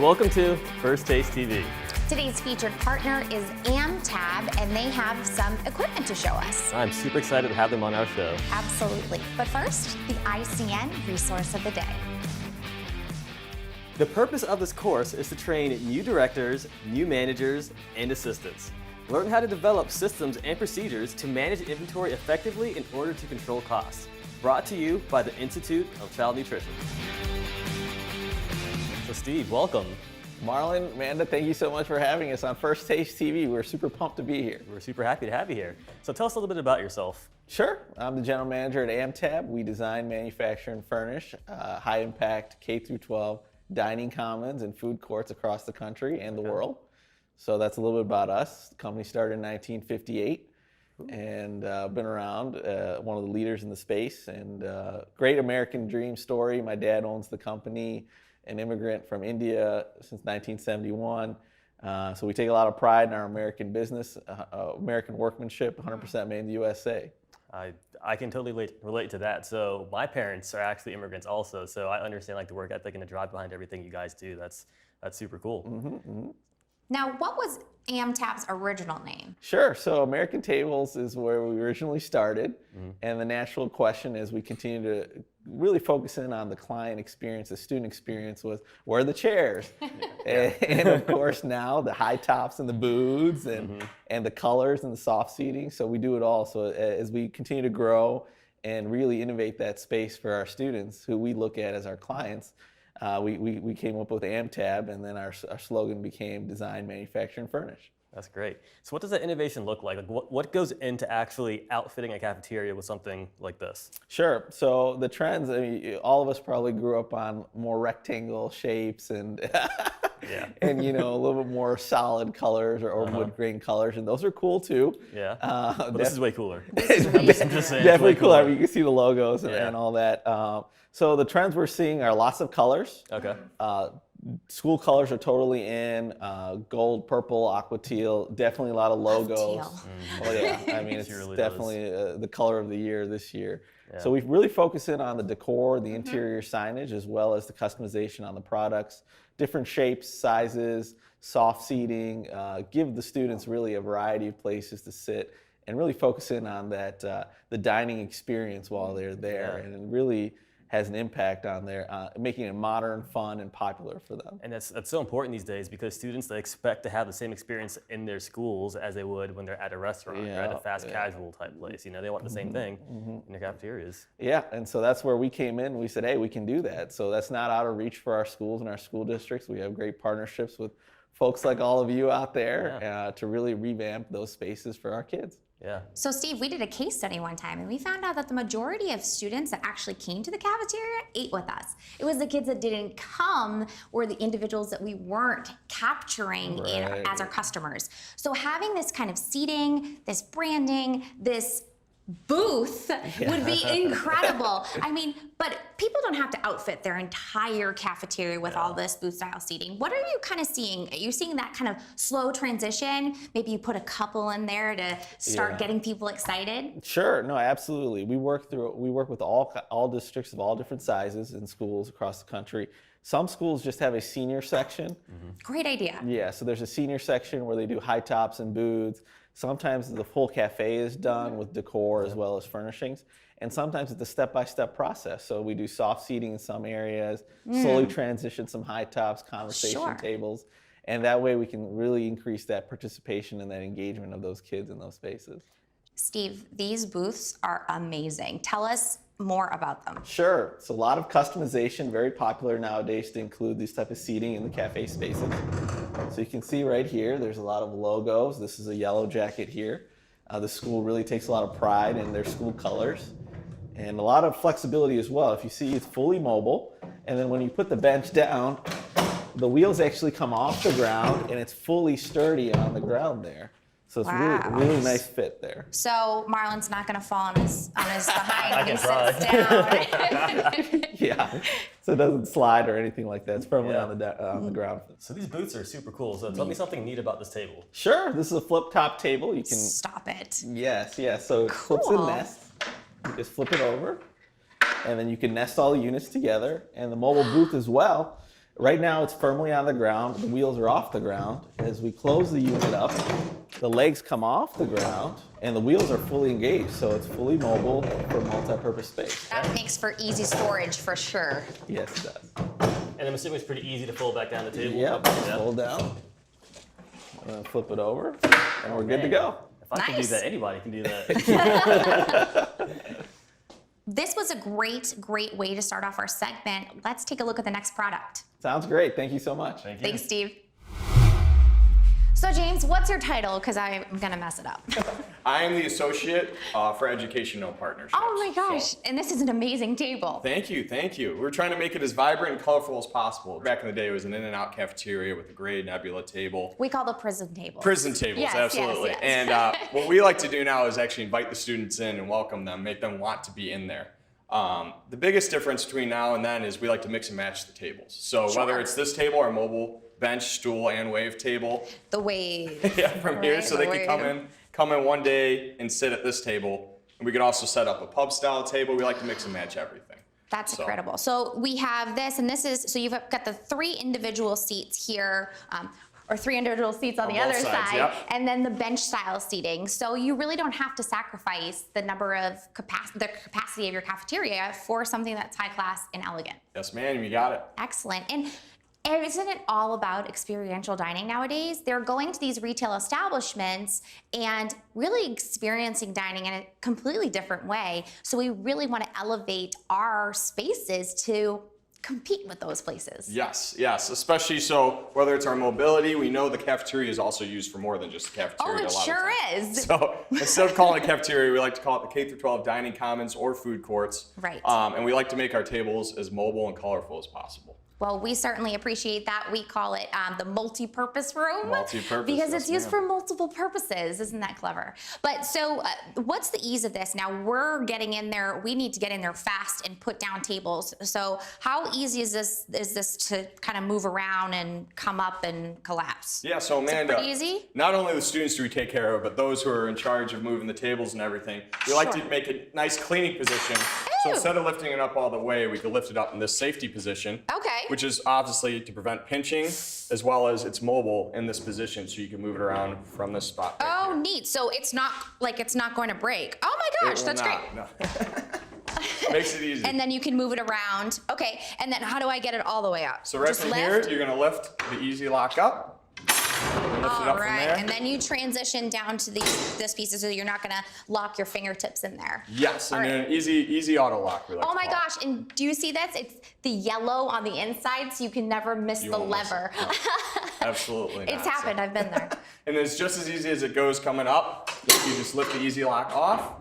welcome to First Taste TV. Today's featured partner is AmTab, and they have some equipment to show us. I'm super excited to have them on our show. Absolutely. But first, the Icn Resource of the day. The purpose of this course is to train new directors, new managers, and assistants. Learn how to develop systems and procedures to manage inventory effectively in order to control costs. Brought to you by the Institute of Child Nutrition. So Steve, welcome. Marlon, Amanda, thank you so much for having us on First Taste TV. We're super pumped to be here. We're super happy to have you here. So tell us a little bit about yourself. Sure. I'm the general manager at AmTab. We design, manufacture, and furnish high-impact K-12 dining commons and food courts across the country and the world. So that's a little bit about us. The company started in 1958 and been around, one of the leaders in the space, and great American dream story. My dad owns the company, an immigrant from India since 1971. So we take a lot of pride in our American business, American workmanship, 100% made in the USA. I can totally relate to that. So my parents are actually immigrants also, so I understand like the work ethic and the drive behind everything you guys do. That's super cool. Now, what was AmTab's original name? Sure. So American Tables is where we originally started. And the natural question is we continue to really focus in on the client experience, the student experience was, where are the chairs? And of course now the high tops and the booths and the colors and the soft seating. So we do it all. So as we continue to grow and really innovate that space for our students who we look at as our clients, we came up with AmTab, and then our slogan became Design, Manufacture, and Furnish. That's great. So what does that innovation look like? What goes into actually outfitting a cafeteria with something like this? Sure. So the trends, I mean, all of us probably grew up on more rectangle shapes and and a little bit more solid colors or wood grain colors, and those are cool too. Yeah. But this is way cooler. Definitely cooler. I mean, you can see the logos and all that. So the trends we're seeing are lots of colors. Okay. School colors are totally in, gold, purple, aqua teal, definitely a lot of logos. Oh yeah, I mean, it's really definitely the color of the year this year. Yeah. So we've really focused in on the decor, the interior signage, as well as the customization on the products, different shapes, sizes, soft seating, give the students really a variety of places to sit and really focus in on that, the dining experience while they're there, and it really has an impact on their making it modern, fun, and popular for them. And that's so important these days because students, they expect to have the same experience in their schools as they would when they're at a restaurant or at a fast casual type place. They want the same thing in their cafeterias. Yeah, and so that's where we came in. We said, hey, we can do that. So that's not out of reach for our schools and our school districts. We have great partnerships with folks like all of you out there to really revamp those spaces for our kids. Yeah. So Steve, we did a case study one time, and we found out that the majority of students that actually came to the cafeteria ate with us. It was the kids that didn't come or the individuals that we weren't capturing as our customers. So having this kind of seating, this branding, this booth would be incredible. I mean, but people don't have to outfit their entire cafeteria with all this booth style seating. What are you kind of seeing? Are you seeing that kind of slow transition? Maybe you put a couple in there to start getting people excited? Sure, no, absolutely. We work with all districts of all different sizes in schools across the country. Some schools just have a senior section. Great idea. Yeah, so there's a senior section where they do high tops and booths. Sometimes the full cafe is done with decor as well as furnishings. And sometimes it's a step-by-step process. So we do soft seating in some areas, slowly transition some high tops, conversation tables. And that way we can really increase that participation and that engagement of those kids in those spaces. Steve, these booths are amazing. Tell us more about them. Sure. It's a lot of customization, very popular nowadays to include these type of seating in the cafe spaces. So you can see right here, there's a lot of logos. This is a yellow jacket here. The school really takes a lot of pride in their school colors and a lot of flexibility as well. If you see, it's fully mobile. And then when you put the bench down, the wheels actually come off the ground and it's fully sturdy on the ground there. So it's really nice fit there. So Marlon's not going to fall on his behind when he sits down. Yeah, so it doesn't slide or anything like that. It's firmly on the ground. So these booths are super cool. So tell me something neat about this table. Sure, this is a flip top table. You can stop it. Yes, so it flips and nests. You just flip it over, and then you can nest all the units together. And the mobile booth as well Right now it's firmly on the ground. The wheels are off the ground. As we close the unit up, the legs come off the ground and the wheels are fully engaged. So it's fully mobile for multi-purpose space. That makes for easy storage for sure. Yes, it does. And I'm assuming it's pretty easy to fold back down the table. Yep, fold down. And then flip it over and we're good to go. If I can do Nice. that, anybody can do that. This was a great way to start off our segment. Let's take a look at the next product. Sounds great. Thank you so much. Thank you. Thanks, Steve. So James, what's your title? Because I'm gonna mess it up. I am the associate for educational partnerships. Oh my gosh, So, and this is an amazing table. thank you, thank you. We're trying to make it as vibrant and colorful as possible. Back in the day, it was an in-and-out cafeteria with a gray nebula table. We call the prison table. Prison tables, Yes, absolutely. yes. And what we like to do now is actually invite the students in and welcome them, make them want to be in there. The biggest difference between now and then is we like to mix and match the tables. So whether it's this table or mobile bench, stool, and wave table, The wave. yeah, from here, Right, so the they can wave. come in one day and sit at this table. And we could also set up a pub style table. We like to mix and match everything. That's So- incredible. So we have this, and this is, so you've got the 3 individual seats here, or 3 individual seats on the both other sides, side, yep. and then the bench style seating. So you really don't have to sacrifice the number of the capacity of your cafeteria for something that's high class and elegant. Yes, ma'am, you got it. Excellent. And isn't it all about experiential dining nowadays? They're going to these retail establishments and really experiencing dining in a completely different way. So we really want to elevate our spaces to compete with those places. Yes, yes, especially so whether it's our mobility, we know the cafeteria is also used for more than just a Oh, cafeteria. it a lot sure of times. is. So instead of calling it a cafeteria, we like to call it the K-12 dining commons or food courts. Right. And we like to make our tables as mobile and colorful as possible. Well, we certainly appreciate that. We call it the multi-purpose room. Multi-purpose, Because yes, it's used ma'am. for multiple purposes. Isn't that clever? But so what's the ease of this? Now we're getting in there, we need to get in there fast and put down tables. So how easy is this to kind of move around and come up and collapse? Yeah, so Amanda, pretty easy? not only the students do we take care of, but those who are in charge of moving the tables and everything, we like to make a nice cleaning position. So Ooh. instead of lifting it up all the way, we could lift it up in this safety position. Okay. Which is obviously to prevent pinching, as well as it's mobile in this position, so you can move it around from this spot. right Oh, here. neat. So it's not like it's not going to break. Oh my gosh, It will that's great. not, no. Makes it easy. And then you can move it around. Okay, and then how do I get it all the way up? So right Just from lift? here, you're gonna lift the easy lock up. And lift it All up from right, there. and then you transition down to this piece so you're not gonna lock your fingertips in there. Yes, and All then right. easy auto lock. We like Oh to my call it. gosh, and do you see this? It's the yellow on the inside, so you can never miss You the won't miss it. lever. No, absolutely not. It's happened, I've been there. And it's just as easy as it goes coming up. You just lift the easy lock off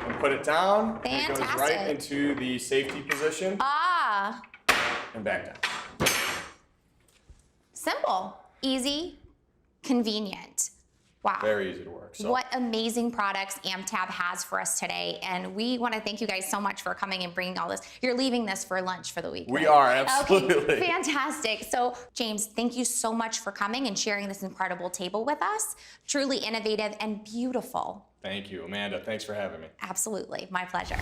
and put it down. And it goes Fantastic. right into the safety position Ah, and back down. simple, easy, convenient. Wow. Very easy to work. So. What amazing products AmTab has for us today. And we want to thank you guys so much for coming and bringing all this. You're leaving this for lunch for the week. We right? are, absolutely. Okay, fantastic. So, James, thank you so much for coming and sharing this incredible table with us. Truly innovative and beautiful. Thank you, Amanda. Thanks for having me. Absolutely. My pleasure.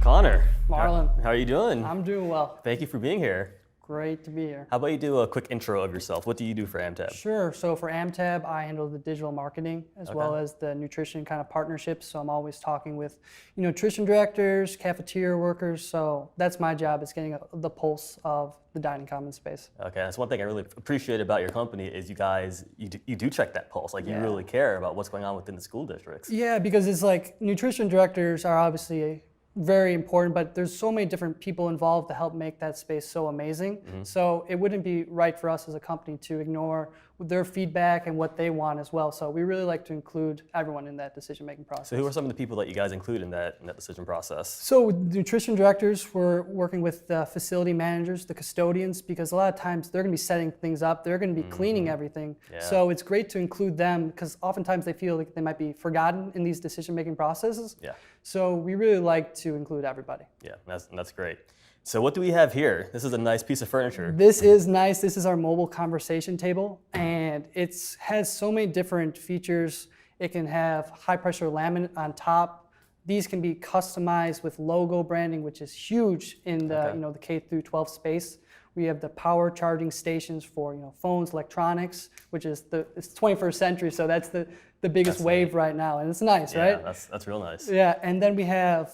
Connor. Marlon. How are you doing? I'm doing well. Thank you for being here. Great to be here. How about you do a quick intro of yourself? What do you do for AmTab? Sure. So for AmTab, I handle the digital marketing as well as the nutrition kind of partnerships. So I'm always talking with nutrition directors, cafeteria workers. So that's my job, is getting the pulse of the dining common space. Okay, that's one thing I really appreciate about your company is you guys, you do check that pulse. Like you Yeah. really care about what's going on within the school districts. Yeah, because it's like nutrition directors are obviously very important, but there's so many different people involved to help make that space so amazing. So it wouldn't be right for us as a company to ignore their feedback and what they want as well. So we really like to include everyone in that decision-making process. So who are some of the people that you guys include in that decision process? So with nutrition directors, we're working with the facility managers, the custodians, because a lot of times they're going to be setting things up, they're going to be cleaning everything. Yeah. So it's great to include them because oftentimes they feel like they might be forgotten in these decision-making processes. Yeah. So we really like to include everybody. Yeah, that's great. So what do we have here? This is a nice piece of furniture. This is nice. This is our mobile conversation table, and it has so many different features. It can have high-pressure laminate on top. These can be customized with logo branding, which is huge in the the K through 12 space. We have the power charging stations for phones, electronics, which is it's 21st century, so that's the biggest wave right now, and it's nice, right? Yeah, that's real nice. Yeah, and then we have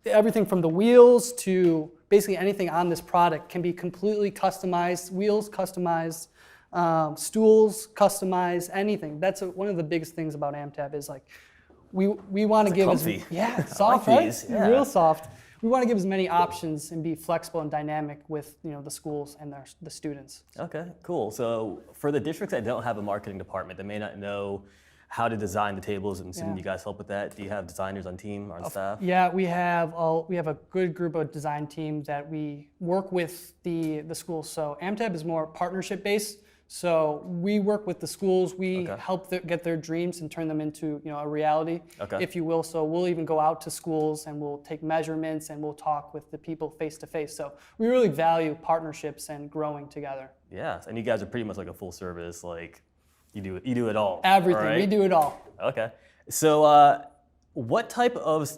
everything from the wheels to basically anything on this product can be completely customized. Wheels customized, stools customized, anything. That's one of the biggest things about AmTab is like we want to give comfy. soft, like right? these, yeah. Real soft. We want to give as many options and be flexible and dynamic with the schools and the students. Okay, cool. So for the districts that don't have a marketing department, that may not know how to design the tables, and assuming you guys help with that, do you have designers on team or on staff? Yeah, we have a good group of design teams that we work with the schools. So AmTab is more partnership based. So we work with the schools. We help get their dreams and turn them into a reality, if you will. So we'll even go out to schools and we'll take measurements and we'll talk with the people face to face. So we really value partnerships and growing together. Yeah, and you guys are pretty much like a full service, like you do it all. Everything, right? we do it all. Okay, so what type of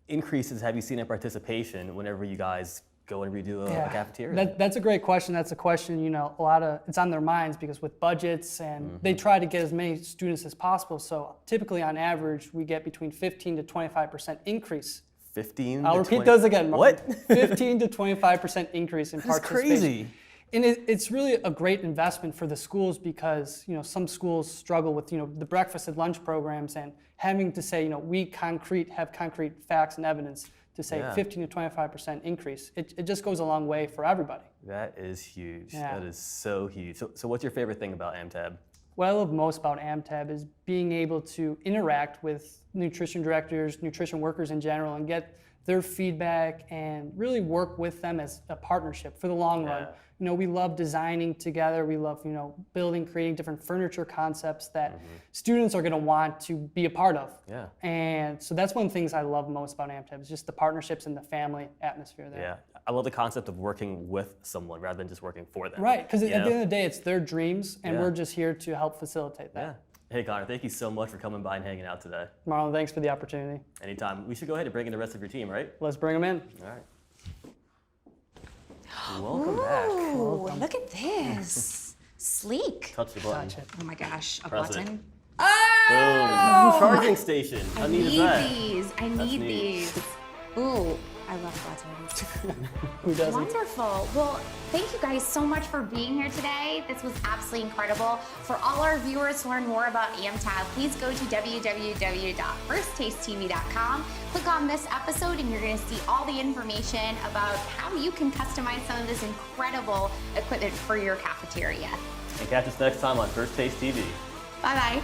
increases have you seen in participation whenever you guys go and redo a cafeteria? That's a great question. That's a question, it's on their minds because with budgets and they try to get as many students as possible. So typically on average, we get between 15 to 25% increase. 15 I'll to repeat 20 those again, Mark. What? 15 to 25% increase in That's participation. crazy. And it's really a great investment for the schools because some schools struggle with the breakfast and lunch programs and having to say we have concrete facts and evidence to say 15 to 25% increase. It just goes a long way for everybody. That is huge. Yeah. That is so huge. So what's your favorite thing about AmTab? What I love most about AmTab is being able to interact with nutrition directors, nutrition workers in general, and get their feedback and really work with them as a partnership for the long run. We love designing together. We love, building, creating different furniture concepts that students are going to want to be a part of. Yeah. And so that's one of the things I love most about AmTab is just the partnerships and the family atmosphere there. Yeah. I love the concept of working with someone rather than just working for them. Right, because at the end of the day, it's their dreams, and Yeah. we're just here to help facilitate that. Yeah. Hey, Connor, thank you so much for coming by and hanging out today. Marlon, thanks for the opportunity. Anytime. We should go ahead and bring in the rest of your team, right? Let's bring them in. All right. Welcome back. Ooh, look at this. Sleek. Touch the button. Touch it. Oh my gosh, a Press it. button. Boom. Charging station. How I neat is need that? these. I That's need neat. these. Ooh, I love buttons. Who doesn't? Wonderful. Well, thank you guys so much for being here today. This was absolutely incredible. For all our viewers to learn more about AmTab, please go to www.firsttastetv.com. Click on this episode and you're going to see all the information about how you can customize some of this incredible equipment for your cafeteria. And catch us next time on First Taste TV. Bye-bye.